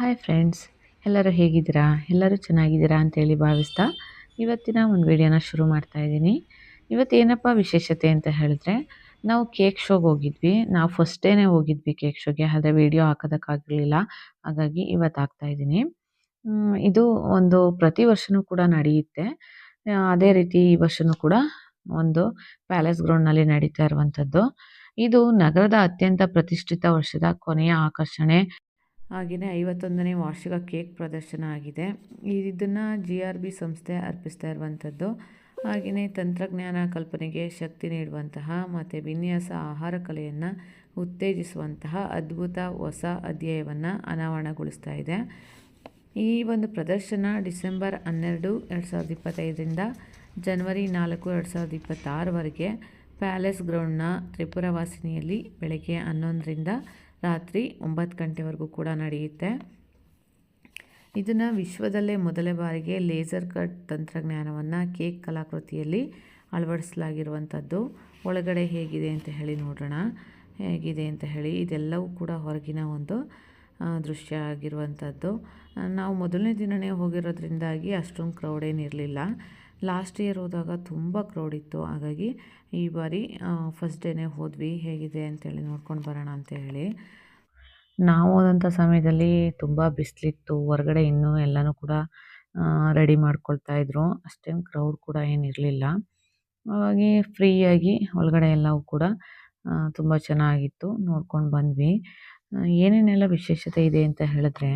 Hi friends, ಎಲ್ಲರೂ ಹೇಗಿದ್ದೀರಾ? ಎಲ್ಲರೂ ಚೆನ್ನಾಗಿದ್ದೀರಾ ಅಂತೇಳಿ ಭಾವಿಸ್ತಾ ಇವತ್ತಿನ ಒಂದು ವಿಡಿಯೋನ ಶುರು ಮಾಡ್ತಾ ಇದ್ದೀನಿ. ಇವತ್ತೇನಪ್ಪ ವಿಶೇಷತೆ ಅಂತ ಹೇಳಿದ್ರೆ, ನಾವು ಕೇಕ್ ಶೋಗೆ ಹೋಗಿದ್ವಿ. ನಾವು ಫಸ್ಟ್ ಡೇನೇ ಹೋಗಿದ್ವಿ ಕೇಕ್ ಶೋಗೆ. ಆದರೆ ವಿಡಿಯೋ ಹಾಕೋದಕ್ಕಾಗಲಿಲ್ಲ. ಹಾಗಾಗಿ ಇವತ್ತು ಹಾಕ್ತಾ ಇದ್ದೀನಿ. ಇದು ಒಂದು ಪ್ರತಿ ವರ್ಷವೂ ಕೂಡ ನಡೆಯುತ್ತೆ. ಅದೇ ರೀತಿ ಈ ವರ್ಷವೂ ಕೂಡ ಒಂದು ಪ್ಯಾಲೇಸ್ ಗ್ರೌಂಡ್‌ನಲ್ಲಿ ನಡೀತಾ ಇರುವಂಥದ್ದು. ಇದು ನಗರದ ಅತ್ಯಂತ ಪ್ರತಿಷ್ಠಿತ ವರ್ಷದ ಕೊನೆಯ ಆಕರ್ಷಣೆ. ಹಾಗೆಯೇ 51ನೇ ವಾರ್ಷಿಕ ಕೇಕ್ ಪ್ರದರ್ಶನ ಆಗಿದೆ. ಇದನ್ನು GRB ಸಂಸ್ಥೆ ಅರ್ಪಿಸ್ತಾ ಇರುವಂಥದ್ದು. ಹಾಗೆಯೇ ತಂತ್ರಜ್ಞಾನ ಕಲ್ಪನೆಗೆ ಶಕ್ತಿ ನೀಡುವಂತಹ ಮತ್ತು ವಿನ್ಯಾಸ ಆಹಾರ ಕಲೆಯನ್ನು ಉತ್ತೇಜಿಸುವಂತಹ ಅದ್ಭುತ ಹೊಸ ಅಧ್ಯಾಯವನ್ನು ಅನಾವರಣಗೊಳಿಸ್ತಾ ಇದೆ. ಈ ಒಂದು ಪ್ರದರ್ಶನ ಡಿಸೆಂಬರ್ 12, 2025ರಿಂದ ಜನವರಿ 4, 2026ವರೆಗೆ ಪ್ಯಾಲೇಸ್ ಗ್ರೌಂಡ್ನ ತ್ರಿಪುರವಾಸಿನಿಯಲ್ಲಿ ಬೆಳಗ್ಗೆ 11ರಿಂದ ರಾತ್ರಿ 9 ಗಂಟೆವರೆಗೂ ಕೂಡ ನಡೆಯುತ್ತೆ. ಇದನ್ನು ವಿಶ್ವದಲ್ಲೇ ಮೊದಲ ಬಾರಿಗೆ ಲೇಸರ್ ಕಟ್ ತಂತ್ರಜ್ಞಾನವನ್ನು ಕೇಕ್ ಕಲಾಕೃತಿಯಲ್ಲಿ ಅಳವಡಿಸಲಾಗಿರುವಂಥದ್ದು. ಒಳಗಡೆ ಹೇಗಿದೆ ಅಂತ ಹೇಳಿ ನೋಡೋಣ. ಹೇಗಿದೆ ಅಂತ ಹೇಳಿ ಇದೆಲ್ಲವೂ ಕೂಡ ಹೊರಗಿನ ಒಂದು ದೃಶ್ಯ ಆಗಿರುವಂಥದ್ದು. ನಾವು ಮೊದಲನೇ ದಿನವೇ ಹೋಗಿರೋದ್ರಿಂದಾಗಿ ಅಷ್ಟೊಂದು ಕ್ರೌಡ್ ಏನಿರಲಿಲ್ಲ. ಲಾಸ್ಟ್ ಇಯರ್ ಹೋದಾಗ ತುಂಬ ಕ್ರೌಡ್ ಇತ್ತು. ಹಾಗಾಗಿ ಈ ಬಾರಿ ಫಸ್ಟ್ ಡೇನೇ ಹೋದ್ವಿ. ಹೇಗಿದೆ ಅಂತೇಳಿ ನೋಡ್ಕೊಂಡು ಬರೋಣ ಅಂತ ಹೇಳಿ. ನಾವು ಹೋದಂಥ ಸಮಯದಲ್ಲಿ ತುಂಬ ಬಿಸಿಲಿತ್ತು. ಹೊರಗಡೆ ಇನ್ನೂ ಎಲ್ಲನೂ ಕೂಡ ರೆಡಿ ಮಾಡ್ಕೊಳ್ತಾ ಇದ್ರು. ಅಷ್ಟೇನು ಕ್ರೌಡ್ ಕೂಡ ಏನಿರಲಿಲ್ಲ. ಹಾಗಾಗಿ ಫ್ರೀಯಾಗಿ ಒಳಗಡೆ ಎಲ್ಲವೂ ಕೂಡ ತುಂಬ ಚೆನ್ನಾಗಿತ್ತು. ನೋಡ್ಕೊಂಡು ಬಂದ್ವಿ. ಏನೇನೆಲ್ಲ ವಿಶೇಷತೆ ಇದೆ ಅಂತ ಹೇಳಿದ್ರೆ,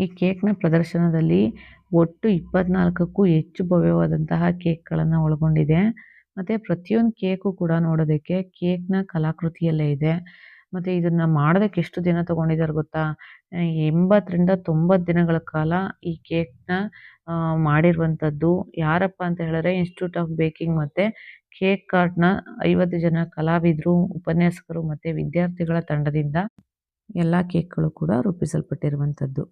ಈ ಕೇಕ್ನ ಪ್ರದರ್ಶನದಲ್ಲಿ ಒಟ್ಟು 24ಕ್ಕೂ ಹೆಚ್ಚು ಭವ್ಯವಾದಂತಹ ಕೇಕ್ಗಳನ್ನು ಒಳಗೊಂಡಿದೆ. ಮತ್ತು ಪ್ರತಿಯೊಂದು ಕೇಕು ಕೂಡ ನೋಡೋದಕ್ಕೆ ಕೇಕ್ನ ಕಲಾಕೃತಿಯಲ್ಲೇ ಇದೆ. ಮತ್ತು ಇದನ್ನು ಮಾಡೋದಕ್ಕೆ ಎಷ್ಟು ದಿನ ತೊಗೊಂಡಿದ್ದಾರೆ ಗೊತ್ತಾ? 80ರಿಂದ 90 ದಿನಗಳ ಕಾಲ ಈ ಕೇಕ್ನ ಮಾಡಿರುವಂಥದ್ದು. ಯಾರಪ್ಪ ಅಂತ ಹೇಳಿದ್ರೆ, ಇನ್ಸ್ಟಿಟ್ಯೂಟ್ ಆಫ್ ಬೇಕಿಂಗ್ ಮತ್ತು ಕೇಕ್ ಆರ್ಟ್ನ 50 ಜನ ಕಲಾವಿದರು, ಉಪನ್ಯಾಸಕರು ಮತ್ತು ವಿದ್ಯಾರ್ಥಿಗಳ ತಂಡದಿಂದ ಎಲ್ಲ ಕೇಕ್ಗಳು ಕೂಡ ರೂಪಿಸಲ್ಪಟ್ಟಿರುವಂಥದ್ದು.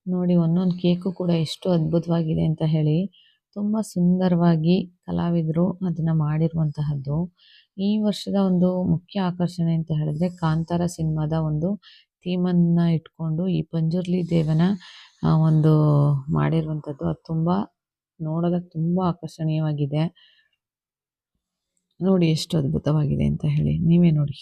ನೋಡಿ, ಒಂದೊಂದು ಕೇಕು ಕೂಡ ಎಷ್ಟು ಅದ್ಭುತವಾಗಿದೆ ಅಂತ ಹೇಳಿ. ತುಂಬ ಸುಂದರವಾಗಿ ಕಲಾವಿದರು ಅದನ್ನು ಮಾಡಿರುವಂತಹದ್ದು. ಈ ವರ್ಷದ ಒಂದು ಮುಖ್ಯ ಆಕರ್ಷಣೆ ಅಂತ ಹೇಳಿದ್ರೆ, ಕಾಂತಾರ ಸಿನಿಮಾದ ಒಂದು ಥೀಮನ್ನು ಇಟ್ಕೊಂಡು ಈ ಪಂಜುರ್ಲಿ ದೇವನ ಒಂದು ಮಾಡಿರುವಂಥದ್ದು. ಅದು ತುಂಬ ನೋಡೋದಕ್ಕೆ ತುಂಬ ಆಕರ್ಷಣೀಯವಾಗಿದೆ. ನೋಡಿ ಎಷ್ಟು ಅದ್ಭುತವಾಗಿದೆ ಅಂತ ಹೇಳಿ, ನೀವೇ ನೋಡಿ.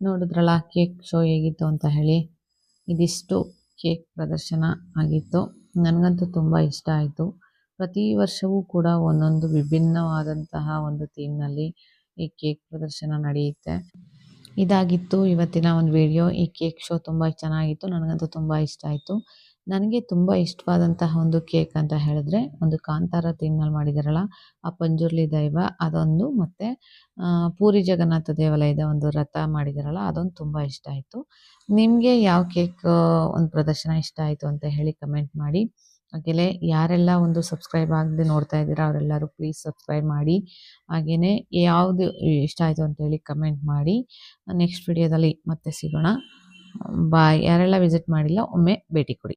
ನೋಡಿದ್ರಲ್ಲ ಕೇಕ್ ಶೋ ಹೇಗಿತ್ತು ಅಂತ ಹೇಳಿ. ಇದಿಷ್ಟು ಕೇಕ್ ಪ್ರದರ್ಶನ ಆಗಿತ್ತು. ನನಗಂತೂ ತುಂಬ ಇಷ್ಟ ಆಯಿತು. ಪ್ರತಿ ವರ್ಷವೂ ಕೂಡ ಒಂದೊಂದು ವಿಭಿನ್ನವಾದಂತಹ ಒಂದು ಥೀಮ್ನಲ್ಲಿ ಈ ಕೇಕ್ ಪ್ರದರ್ಶನ ನಡೆಯುತ್ತೆ. ಇದಾಗಿತ್ತು ಇವತ್ತಿನ ಒಂದು ವಿಡಿಯೋ. ಈ ಕೇಕ್ ಶೋ ತುಂಬ ಚೆನ್ನಾಗಿತ್ತು. ನನಗಂತೂ ತುಂಬ ಇಷ್ಟ ಆಯಿತು. ನನಗೆ ತುಂಬ ಇಷ್ಟವಾದಂತಹ ಒಂದು ಕೇಕ್ ಅಂತ ಹೇಳಿದ್ರೆ ಒಂದು ಕಾಂತಾರ ಥೀಮ್ನಲ್ಲಿ ಮಾಡಿದಾರಲ್ಲ ಆ ಪಂಜುರ್ಲಿ ದೈವ ಅದೊಂದು, ಮತ್ತು ಪೂರಿ ಜಗನ್ನಾಥ ದೇವಾಲಯದ ಒಂದು ರಥ ಮಾಡಿದಾರಲ್ಲ ಅದೊಂದು ತುಂಬ ಇಷ್ಟ ಆಯಿತು. ನಿಮಗೆ ಯಾವ ಕೇಕ್ ಒಂದು ಪ್ರದರ್ಶನ ಇಷ್ಟ ಆಯಿತು ಅಂತ ಹೇಳಿ ಕಮೆಂಟ್ ಮಾಡಿ. ಹಾಗೆಯೇ ಯಾರೆಲ್ಲ ಒಂದು ಸಬ್ಸ್ಕ್ರೈಬ್ ಆಗದೆ ನೋಡ್ತಾ ಇದ್ದೀರಾ ಅವರೆಲ್ಲರೂ ಪ್ಲೀಸ್ ಸಬ್ಸ್ಕ್ರೈಬ್ ಮಾಡಿ. ಹಾಗೆಯೇ ಯಾವುದು ಇಷ್ಟ ಆಯಿತು ಅಂತೇಳಿ ಕಮೆಂಟ್ ಮಾಡಿ. ನೆಕ್ಸ್ಟ್ ವಿಡಿಯೋದಲ್ಲಿ ಮತ್ತೆ ಸಿಗೋಣ. ಬಾಯ್. ಯಾರೆಲ್ಲ ವಿಸಿಟ್ ಮಾಡಿಲ್ಲ ಒಮ್ಮೆ ಭೇಟಿ ಕೊಡಿ.